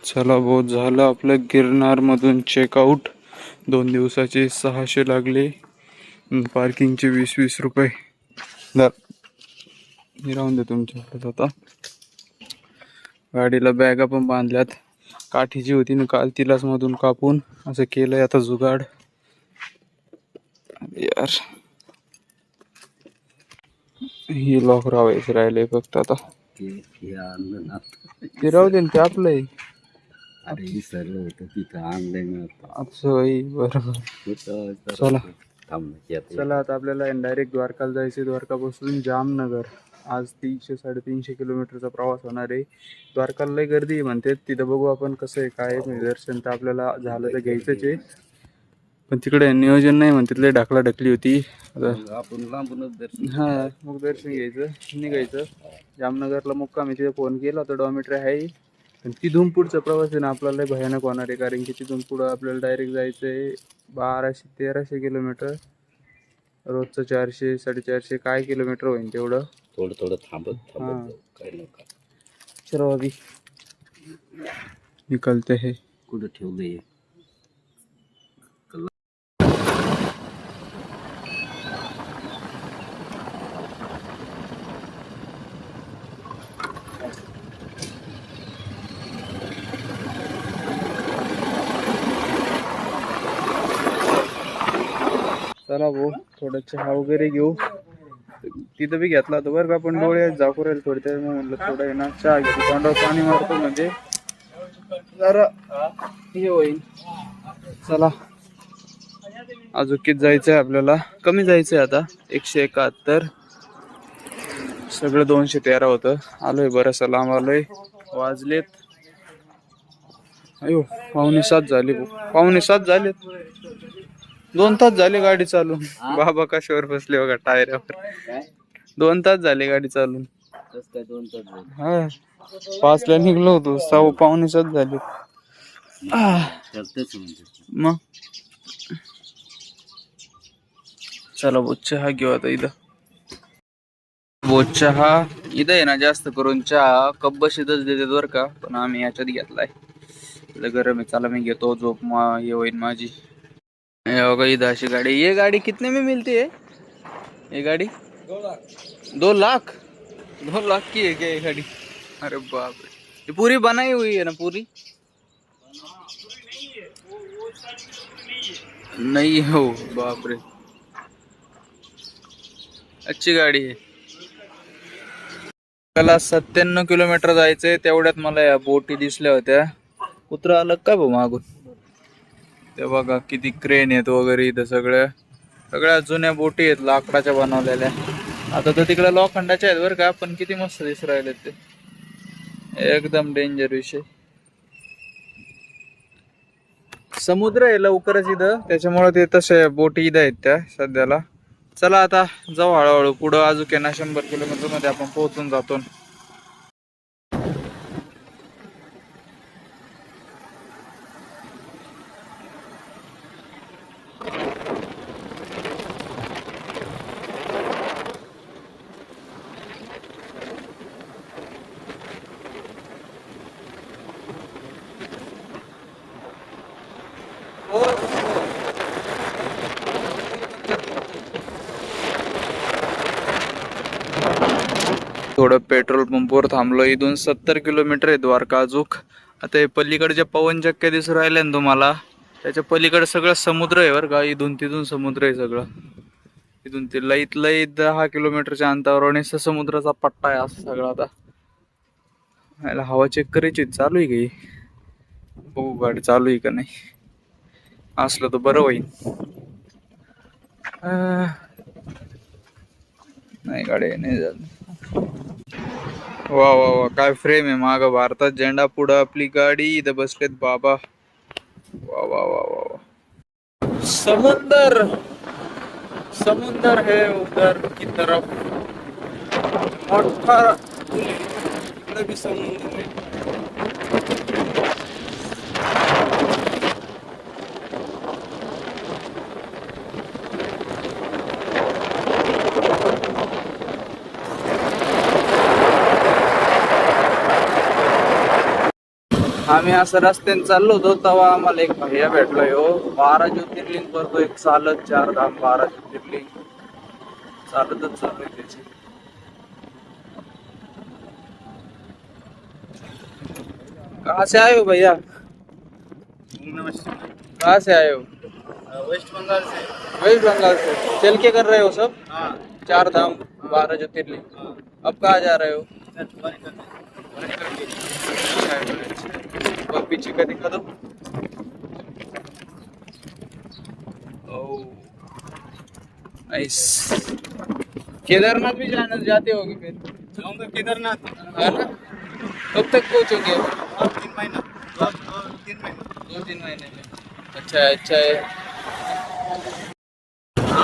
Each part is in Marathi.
चला बहुत झालं आपलं गिरनार मधून चेकआउट. 2 दिवसाचे 600 लागले. पार्किंगचे 20-20 रुपये. हे राहून दे तुमच्याकडे. आता गाडीला बॅगा पण बांधल्यात. काठीची होती ना काल, तिलाच मधून कापून असं केलंय आता जुगाड. यार ही लॉक राहायचं राहिले फक्त आता. ते राहू दे, ते आपलं आहे. अरे सरळ होतं तिथं ऑनलाईन. अच्छा बरोबर. चला आता आपल्याला डायरेक्ट द्वारकाला जायचे. द्वारकापासून जामनगर. आज 300-350 किलोमीटरचा प्रवास होणार आहे. द्वारकाला लय गर्दी आहे म्हणते, तिथं बघू आपण कसं आहे काय. म्हणजे दर्शन तर आपल्याला झालं तर घ्यायचंच आहे, पण तिकडे नियोजन नाही म्हणते, लय ढकलाढकली होती. आपण लांबूनच दर्शन. हा मग दर्शन घ्यायचं, निघायचं. जामनगरला मुक्काम आहे. तिथे फोन केला तर डॉमिटरी आहे. आणि तिथून पुढचा प्रवास आहे ना आपल्याला लय भयानक होणार आहे, कारण की तिथून पुढं आपल्याला डायरेक्ट जायचं आहे 1200-1300 किलोमीटर. रोजचं 400-450 काय किलोमीटर होईल तेवढं. थोडं थोडं थांबत काय नका. चलो अभी निकलते हैं. कुठं ठेवलंय? चला भाऊ, थोडं चहा वगैरे घेऊ. तिथं बी घेतला होता बरं का, पण डोळे जाकू राहिले थोडे. तर म्हणलं थोडं आहे ना चहा घेऊ, तोंडावर पाणी मारतो म्हणजे जरा हे होईल. चला अजून किती जायचंय आपल्याला, कमी जायचंय आता. 171. सगळं 213 होतं. आलोय बरंचसं लांब आलोय. वाजलेत अयो 6:45 झाले. 6:45 झालेत. 2 तास झाले गाडी चालून. बाबा कशावर बसले बघा, टायरावर. 2 तास झाले गाडी चालून. काय 2 तास झाले? हा 5ला निघलो होतो, 6:45 झाले. मग चला बोच चहा घेऊ आता. इथं बोच चहा इथं आहे ना, जास्त करून चहा कप बशीतच देतात बरं का, पण आम्ही याच्यात घेतलाय. गरम आहे. चला मी घेतो, झोप हे होईल माझी. बघा इधर अशी गाड़ी. ये गाड़ी कितने में मिलती है? ये गाड़ी 2 लाख 2 लाख की है क्या ये गाड़ी? अरे बाप रे, ये पूरी बनाई हुई है ना पूरी? नहीं हो, बाप रे, अच्छी गाडी आहे. त्याला 97 किलोमीटर जायचंय. तेवढ्यात मला या बोटी दिसल्या होत्या. कुत्रा आलं का भाऊ मागून? ते बघा किती क्रेन आहेत वगैरे इथं. सगळ्या जुन्या बोटी आहेत, लाकडाच्या बनवलेल्या. आता तर तिकडे लोखंडाच्या आहेत बरं का, पण किती मस्त दिस राहिले ते. एकदम डेंजर विषय. समुद्र आहे लवकरच इथं, त्याच्यामुळे ते तशा बोटी इथं आहेत त्या सध्याला. चला आता जाऊ हळूहळू पुढं. अजून आहे ना 100 किलोमीटर मध्ये आपण पोहोचून जातो. थोडं पेट्रोल पंपवर थांबलो. इथून 70 किलोमीटर आहे द्वारका अजूक. आता हे पलीकडच्या पवनचक्क्या दिसून राहिल्या ना तुम्हाला, त्याच्या पलीकडे सगळं समुद्र आहे बरं का. इथून तिथून समुद्र आहे सगळं. इथून ते लईत 10 किलोमीटरच्या अंतरावर नुसता समुद्राचा पट्टा आहे असं सगळं. आता हवा चेक करायची, चालू आहे काही बघू गाडी चालू आहे का नाही. असलं तर बरं होईल. नाही गाडी नाही झालं. वा वा वा, काय फ्रेम आहे. माग भारतात झेंडा, पुढं आपली गाडी, इथं बसलेत बाबा. वा वा वा वा वा. समुंदर है उधर की तरफ. मोठा भी समुद्र है. आम्ही असं रस्त्याने चाललो होतो तेव्हा आम्हाला एक भैया भेटलोय हो. 12 ज्योतिर्लिंग करतो एक चालत, 4 धाम 12 ज्योतिर्लिंग चालतच चालू त्याची. कहाँ से आए हो भैया? नमस्कार। कहाँ से आए हो? वेस्ट बंगाल से। वेस्ट बंगाल से चल के कर रहे हो सब? हाँ 4 धाम 12 ज्योतिर्लिंग. हाँ। अब कहाँ जा रहे हो? तुम्हारी करने। और पीछे का दिखा दो. Oh nice. केदारनाथ भी जाते होगे फिर? जाऊंगा केदारनाथ। है ना? कब तक पहुंचोगे? और 3 महीना। और 3 महीना। 2-3 महीने में. अच्छा आहे, अच्छा आहे.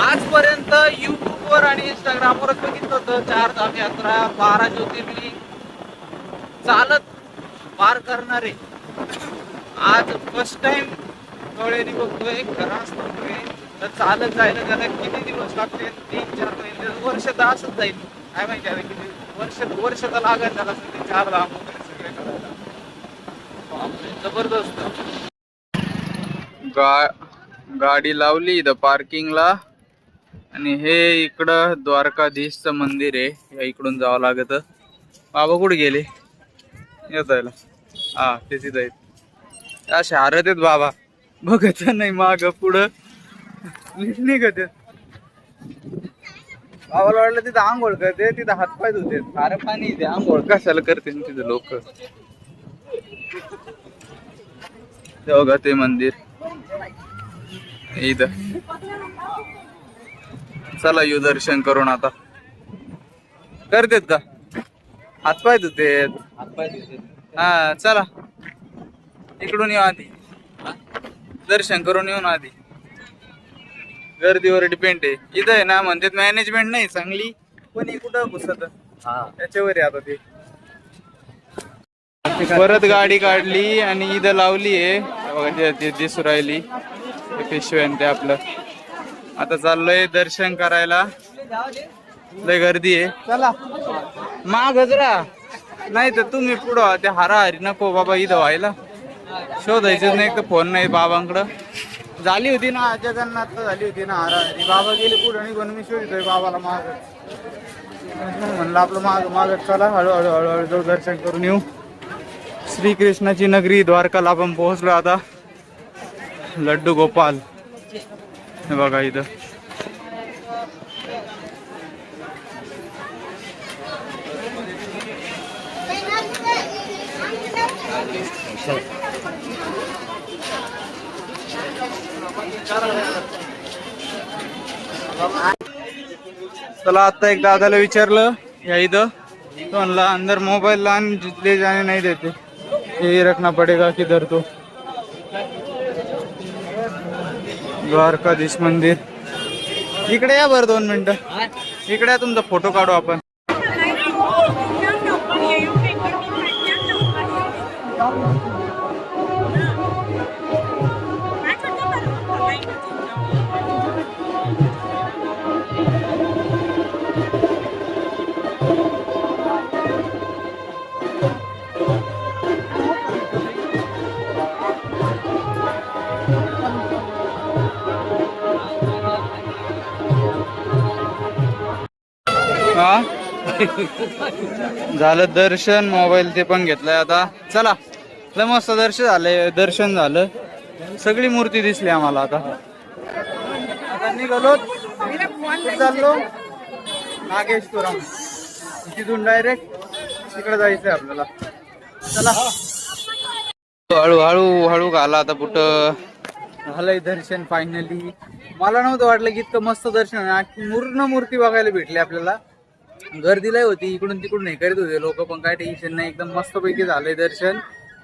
आजपर्यंत युट्यूबवर आणि इंस्टाग्रामवरच बघितलं होतं 4 धाम यात्रा, 12 ज्योतिर्लिंग चालत पार करणारे. आज फर्स्ट टाइम डोळ्याने बघतोय, खरं असतोय तर चालत जायला त्याला किती दिवस लागतील? 3-4 महिने, वर्ष तर असंच जाईल. काय माहिती आता किती वर्ष तर लागेल त्याला सगळे 4 धाम वगैरे सगळे करायला. बापरे, जबरदस्त. गाडी लावली इथं पार्किंगला आणि हे इकडं द्वारकाधीशचं मंदिर आहे. या इकडून जावं लागत. बाबा कुठे गेले? येत आहे. हा ते तिथं आहेत. असे हारत आहेत बाबा, बघत नाही माग पुढं निघत आहेत. बाबाला वाटलं तिथं आंघोळ करते, तिथं हातपाय धुते. खारं पाणी इथे, आंघोळ कशाला करते तिथं लोक. ते बघा ते मंदिर इथं. चला येऊ दर्शन करून. आता करतेत का हातपाय धुतेत? हा चला इकडून येऊ आधी, दर्शन करून येऊन आधी. गर्दीवर डिपेंड आहे. इथं आहे ना म्हणतात मॅनेजमेंट नाही चांगली, पण हे कुठं घुसत त्याच्यावर आहे. आता ते परत गाडी काढली आणि इथं लावली आहे बघा, ते दिसू राहिली पिशव्यान ते आपलं. आता चाललोय दर्शन करायला. लय गर्दी आहे. चला मागच राहा, नाही तर तुम्ही पुढं. ते हाराहारी नको बाबा इथं व्हायला. शोधायचं नाही तर फोन नाही बाबांकडं. झाली होती ना जगन्नाथ, झाली होती ना हाराहारी. बाबा गेले पुढं निघून, मी शोधतोय बाबाला माग. म्हणलं आपलं माग मागत चला, हळूहळू हळूहळू जाऊ, दर्शन करून येऊ. श्रीकृष्णाची नगरी द्वारकाला आपण पोहोचलो आता. लड्डू गोपाल हे बघा इथं. चला आता एक दादाला विचारलं या इथं, तो म्हणला अंदर मोबाईल लान ले जाने नहीं देते, यही रखना पड़ेगा किधर. तो द्वारकाधीश मंदिर. इकडे या बरं 2 मिनिटं. इकडे या, तुमचा फोटो काढू आपण. हा झालं दर्शन, मोबाईल ते पण घेतलाय आता. चला लय मस्त दर्शन झालं. सगळी मूर्ती दिसली आम्हाला. आता निघालो, चाललो नागेश्वरम. तिथून डायरेक्ट तिकडे जायचंय आपल्याला. चला हळूहळू हळू घाला. आता कुठं झालंय दर्शन फायनली. मला नव्हतं वाटलं की इतकं मस्त दर्शन आहे. पूर्ण मूर्ती बघायला भेटली आपल्याला. गर्दी लय होती, इकडून तिकडून हे करीत होते लोक, पण काय टेन्शन नाही, एकदम मस्त पैकी झालंय दर्शन.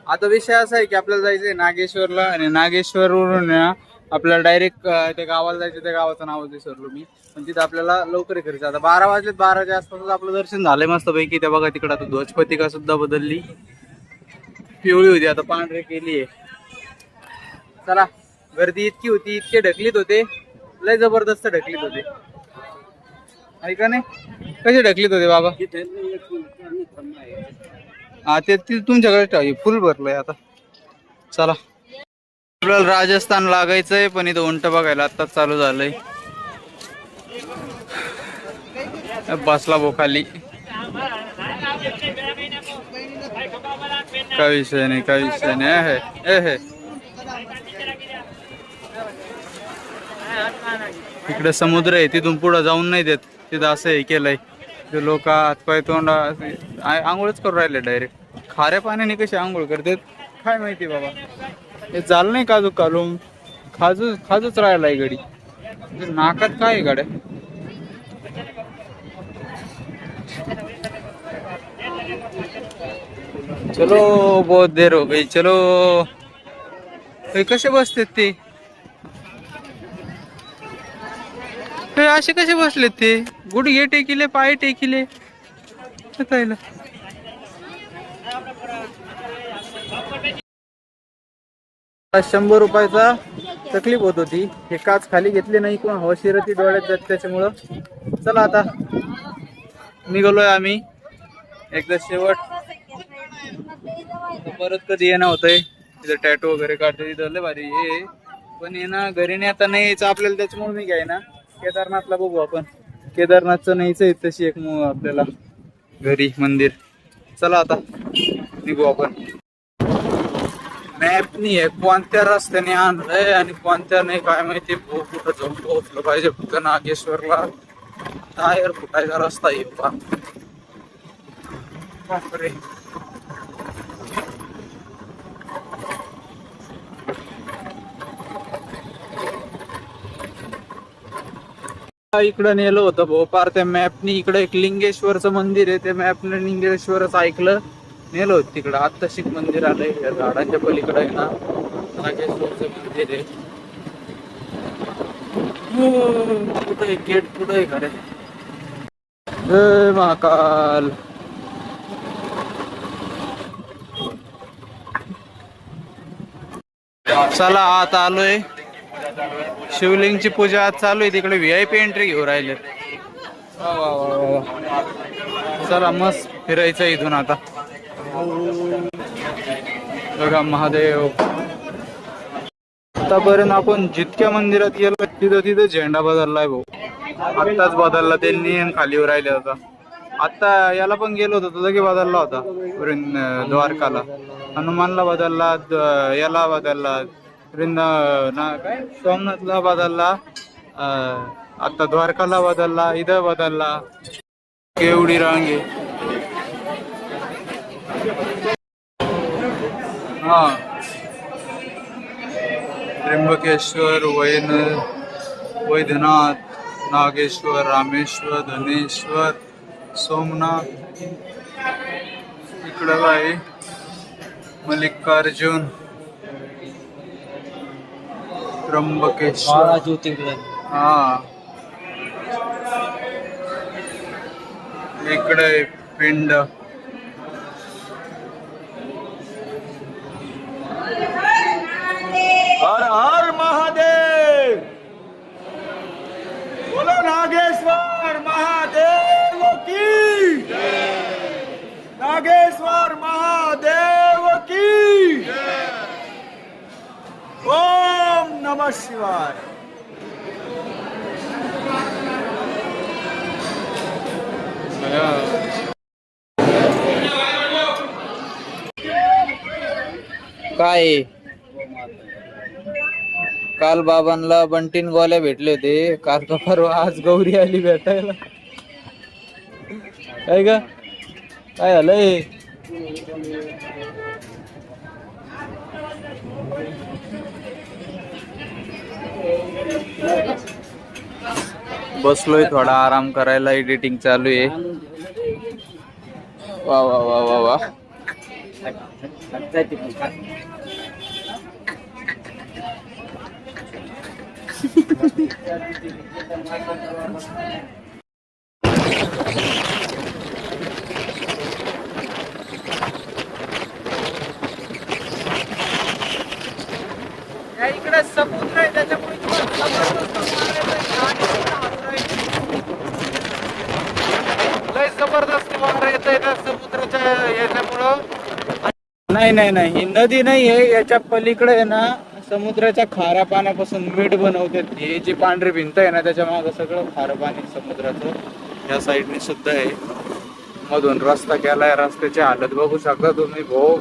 आता विषय असा आहे की आपल्याला जायचंय नागेश्वरला, आणि नागेश्वरवरून आपल्याला डायरेक्ट त्या गावाला जायचं. त्या गावाचं नाव विसरलो मी, पण तिथं आपल्याला लवकर करायचं. आता 12 वाजलेत, 12च्या आसपास आपलं दर्शन झालंय मस्त पैकी. त्या बघा तिकडं आता ध्वजपतिका सुद्धा बदलली, पिवळी होती आता पांढरी केली आहे. चला गर्दी इतकी होती, इतके ढकलीत होते, लय जबरदस्त ढकलीत होते. ऐका नाही कसे ढकलीत होते बाबा. हा ते तुमच्याकडे फुल भरलंय आता. चला आपल्याला राजस्थान लागायचंय, पण इथं उंट बघायला आत्ताच चालू झालंय. बसला भो खाली. काय विषय नाही, काय विषय नाही. इकडे समुद्र आहे, तिथून पुढे जाऊन नाही देत. तिथं असं हे केलंय, ते लोक हातपाय तोंड आंघोळच करून राहिले डायरेक्ट. खाऱ्या पाण्याने कशी आंघोळ करतात काय माहिती बाबा. हे झालं नाही काजू काढून खाजूच राहिलाय गडी. नाकात काय आहे गाड्या. चलो बहुत देर हो गई, चलो. हे कसे बसतात ते असे कसे बसलेत ते. गुडघे टेकिले, पाय टेकिले. 100 रुपयाचा तकलीफ होत होती. हे काच खाली घेतले नाही किंवा हवा शिरती डोळ्यात जात, त्याच्यामुळं. चला आता निघालोय आम्ही. एकदा शेवट, परत कधी येणं होतंय. तिथं टॅटू वगैरे काढते, तिथं लय भारी हे. पण येणं घरी नाही आता नाही यायचं आपल्याला, त्याच्यामुळे मी घ्याय ना. केदारनाथला बघू आपण. केदारनाथचं नाहीच आहे तशी एक आपल्याला घरी मंदिर. चला आता निघू आपण. मॅप नाही आहे, कोणत्या रस्त्याने आणलंय आणि कोणत्या नाही काय माहिती. कुठं जाऊन पोहोचलं पाहिजे. फक्त नागेश्वरला टायर फुटायचा रस्ता आहे. बापरे. इकडं नेलं होतं भाऊ पार त्या मॅपनी. इकडे एक लिंगेश्वरचं मंदिर आहे, त्या मॅपने लिंगेश्वरच ऐकलं, नेलं होतं तिकडं. आत्ताशिक मंदिर आलंय या झाडांच्या पलीकडे आहे ना, नागेश्वरचं मंदिर आहे. कुठे गेट कुठे आहे खरे. जय महाकाल. चला आता आलोय. शिवलिंगची पूजा आज चालू आहे. तिकडे VIP एंट्री घेऊ राहिले. चला मस्त फिरायचं इथून आता. बघा महादेव. आतापर्यंत आपण जितक्या मंदिरात गेलो तिथं झेंडा बदललाय भाऊ. आत्ताच बदलला त्यांनी, खालीवर राहिले होता. आता याला पण गेलो होतो, तुझा की बदलला होता द्वारकाला. हनुमानला बदलला, याला बदलला, काय सोमनाथला बदलला, आता द्वारकाला बदलला, इथं बदलला. केवढी रांगे. हा त्र्यंबकेश्वर, वैद्यनाथ, नागेश्वर, रामेश्वर, धनेश्वर, सोमनाथ. इकडं काय मल्लिकार्जुन, त्र्यंबकेश्वर. हा इकडे पिंड. हर हर महादेव. बोलो नागेश्वर महादेव की. नागेश्वर महादेव की. ओम नमः शिवाय. काय काल बाबांना बंटीन गोल्या भेटले होते. काल का परवा आज गौरी आली भेटायला. काय का काय झालंय. बसलोय थोडा आराम करायला. एडिटिंग चालू आहे. वा वा वा वा वा. इकडे समुद्र आहे, त्याच्यामुळे लय जबरदस्त वारा येत आहे समुद्राच्या याच्यामुळं. नाही नाही नाही, ही नदी नाही आहे. याच्या पलीकडे आहे ना समुद्राच्या खाऱ्या पाण्यापासून मीठ बनवतात. ही जी पांढरी भिंत आहे ना त्याच्या मागे सगळं खारं पाणी समुद्राचं या साईडने सुद्धा आहे. मधून रस्ता केलाय, रस्त्याची हालत बघू शकता तुम्ही. भाऊ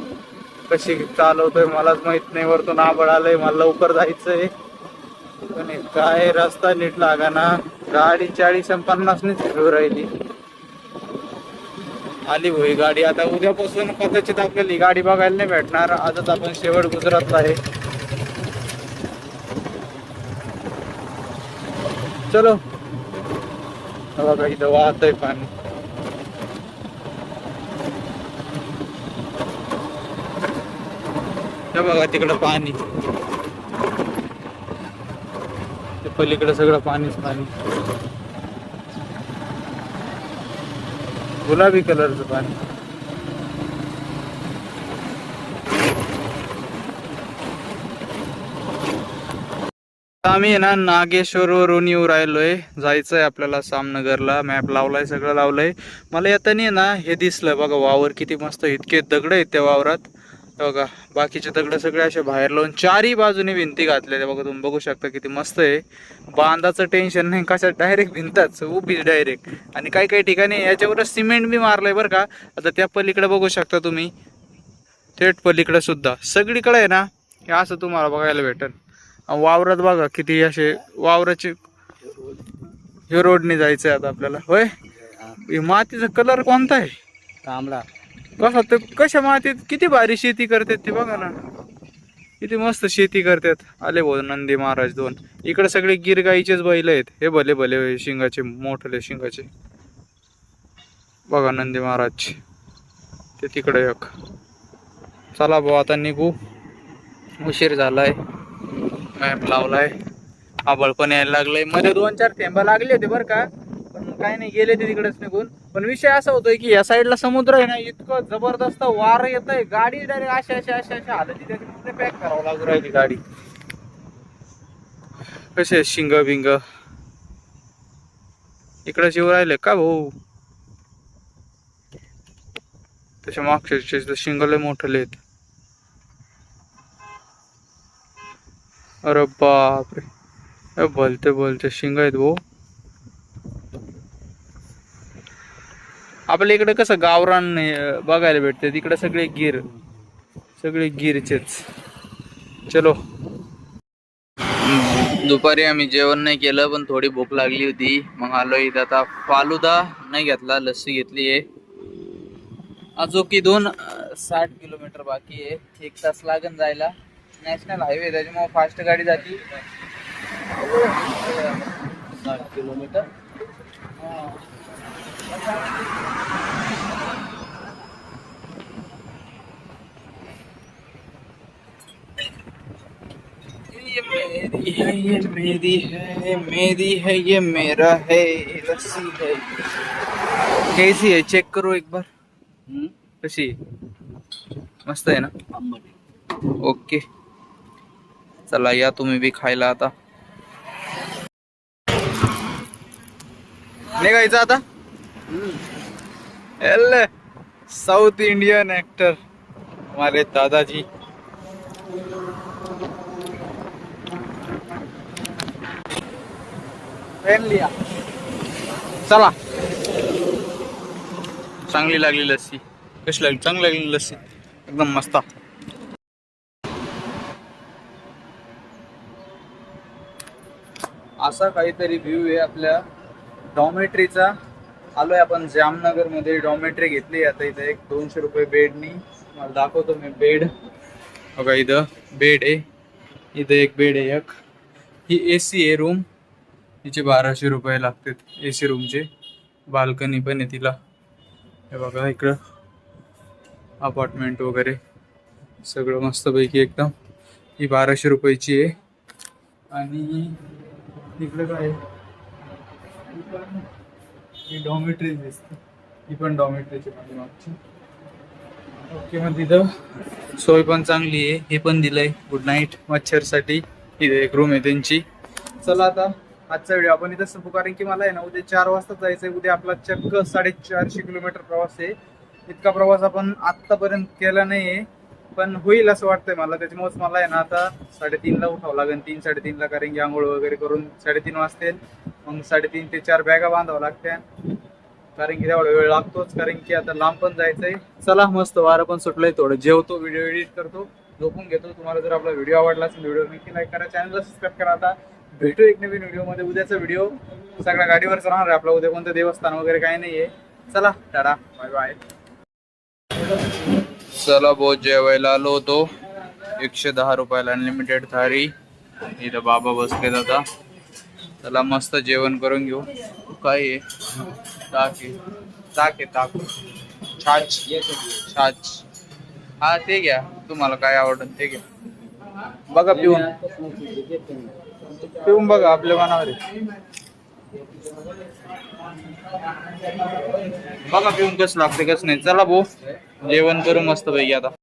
कशी चालवतोय मलाच माहित नाही. वरतून आबळ आलंय, मला लवकर जायचंय पण हे काय रस्ता नीट लागा ना. गाडी 40 आणि 50 ने फिरवू राहिली. आली होई गाडी. आता उद्यापासून कदाचित आपल्याला ही गाडी बघायला नाही भेटणार. आजच आपण शेवट गुजरातला आहे. चलो बघा इथं वाहतय पाणी. हे बघा तिकडं पाणी, ते पलीकडे सगळं पाणीच पाणी. गुलाबी कलरचं पाणी. आम्ही आहे ना नागेश्वरवरून येऊ राहिलोय. जायचंय आपल्याला सामनगरला. मॅप लावलाय, सगळं लावलंय. मला येताना ना हे दिसलं बघा वावर किती मस्त. इतके दगड आहेत त्या वावरात बघा. बाकीचे दगड सगळे असे बाहेर लावून चारही बाजूने भिंती घातले बघा. तुम्ही बघू शकता किती मस्त आहे. बांधाचं टेन्शन नाही कशा, डायरेक्ट भिंतच उभी डायरेक्ट. आणि काही काही ठिकाणी याच्यावर सिमेंट बी मारलंय बरं का. आता त्या पलीकडे बघू शकता तुम्ही, थेट पलीकडे सुद्धा सगळीकडे आहे ना हे असं तुम्हाला बघायला भेटेल. वावरात बघा किती असे वावराचे. हे रोडने जायचंय आता आपल्याला. होय मातीचा कलर कोणता आहे? तांबडा. कसा ते कशा मातीत किती भारी शेती करतात ते बघा ना. किती मस्त शेती करतात. आले भाऊ नंदी महाराज 2. इकडे सगळे गिर गाईचेच बैल आहेत. हे भले भले शिंगाचे, मोठले शिंगाचे बघा नंदी महाराज. ते तिकडे एक. चला भाऊ आता निघू, उशीर झालाय. मॅप लावलाय, आबळ पण यायला लागलंय. मध्ये 2-4 थेंबा लागले होते बरं का, पण काय नाही गेले ते तिकडेच निघून. पण विषय असा होतोय की या साईडला समुद्र आहे ना, इतकं जबरदस्त वारं येत आहे. गाडी डायरेक्ट अशा हालती त्याच्यामध्ये पॅक करावं लागू राहिली गाडी. कसे शिंग बिंग इकडे शिव राहिले का भाऊ. त्याच्या मागच्या शिंगले मोठले आहेत. अरे बापरे, बोलते बोलते शिंग आहेत भाऊ. आपल्या इकडे कसं गावरान बघायला भेटते, तिकडे सगळे गिरचेच. चलो. दुपारी आम्ही जेवण नाही केलं पण थोडी भूक लागली होती. मग आलो इथं. आता फालुदा नाही घेतला, लस्सी घेतली आहे. अजून 60 किलोमीटर बाकी आहे. 1 तास लागेल जायला. नॅशनल हायवे त्याच्यामुळे फास्ट गाडी जाती. 60 किलोमीटर. ये मेरी है ये मेरा है, लस्सी है. कैसी है चेक करो एक बार. कशी मस्त आहे ना. ओके चला या तुम्ही बी खायला. आता निघायचं आता. साउथ इंडियन एक्टर हमारे दादाजी. लिया चला. चांगली लागली लस्सी. कशी लागली? चांगली लागली लस्सी, एकदम मस्त. असा काहीतरी व्ह्यू आहे आपल्या डॉमेट्रीचा. आलोय आपण जामनगर मध्ये. डॉमेट्री घेतली आता इथं एक 200 रुपये बेडनी. मला दाखवतो मी बेड बघा. इथं बेड आहे, इथं एक बेड आहे. एक ही AC आहे रूम. तिचे 1200 रुपये लागतात AC रूमचे. बाल्कनी पण आहे तिला. हे बघा इकडं अपार्टमेंट वगैरे सगळं मस्तपैकी एकदम. ही 1200 रुपयाची आहे. आणि इकडे काय ही डॉमेट्री दिसते. ही पण डॉमेट्रीची मागची. ओके. मग तिथं सोय पण चांगली आहे. हे पण दिलंय गुड नाईट मच्छरसाठी. इथे एक रूम आहे त्यांची. चला आता आजचा व्हिडिओ आपण इथं संपू, कारण की मला आहे ना उद्या 4 वाजता जायचंय. उद्या आपला चक्क 450 किलोमीटर प्रवास आहे. इतका प्रवास आपण आत्तापर्यंत केला नाहीये. पण होईल असं वाटतंय मला. त्याच्यामुळेच मला आहे ना आता 3:30ला उठावं लागेल, 3-3:30ला, कारण की आंघोळ वगैरे करून 3:30 वाजते. मग 3:30 ते 4 बॅगा बांधावं लागत्या, कारण की तेवढा वेळ लागतोच, कारण की आता लांब पण जायचंय. चला, मस्त वारं पण सुटलंय, थोडं जेवतो, व्हिडिओ एडिट करतो, झोपून घेतो. तुम्हाला जर आपला व्हिडिओ आवडला असेल, व्हिडिओ नक्की लाईक करा, चॅनलला सबस्क्राईब करा. आता भेटू एक नवीन व्हिडिओमध्ये. उद्याचा व्हिडिओ सगळ्या गाडीवरच राहणार आहे आपला. उद्या कोणतं देवस्थान वगैरे काही नाहीये. चला, टाटा, बाय बाय. चला बहुत जेवायला आलो होतो. 110 रुपयाला अनलिमिटेड थाळी. इथं बाबा बसलेत आता. चला मस्त जेवण करून घेऊ. काय आहे? ताक आहे. छाछ. हा ते घ्या, तुम्हाला काय आवडेल ते घ्या. बघा पिऊन बघा, आपल्या मनावर आहे. बघा पिऊन कसं लागते कसं नाही. चला भाऊ, जेवण करू मस्त पैकी आता.